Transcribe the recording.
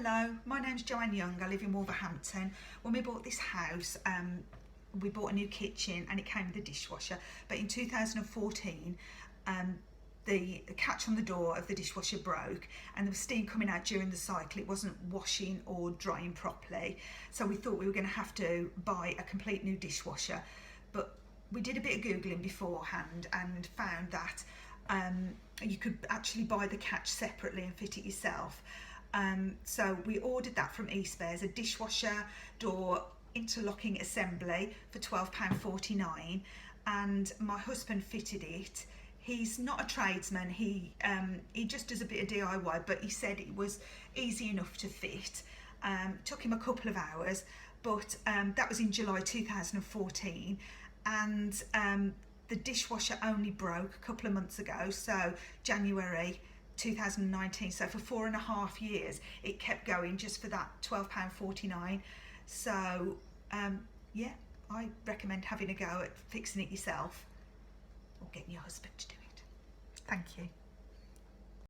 Hello, my name's Joanne Young. I live in Wolverhampton. When we bought this house, we bought a new kitchen and it came with a dishwasher. But in 2014, the catch on the door of the dishwasher broke and there was steam coming out during the cycle. It wasn't washing or drying properly. So we thought we were going to have to buy a complete new dishwasher. But we did a bit of Googling beforehand and found that you could actually buy the catch separately and fit it yourself. So we ordered that from eSpares, a dishwasher door interlocking assembly for £12.49, and my husband fitted it. He's not a tradesman, he just does a bit of DIY, but he said it was easy enough to fit. Took him a couple of hours, but that was in July 2014, and the dishwasher only broke a couple of months ago, so January 2019, so for 4.5 years it kept going just for that £12.49. So yeah, I recommend having a go at fixing it yourself or getting your husband to do it. Thank you.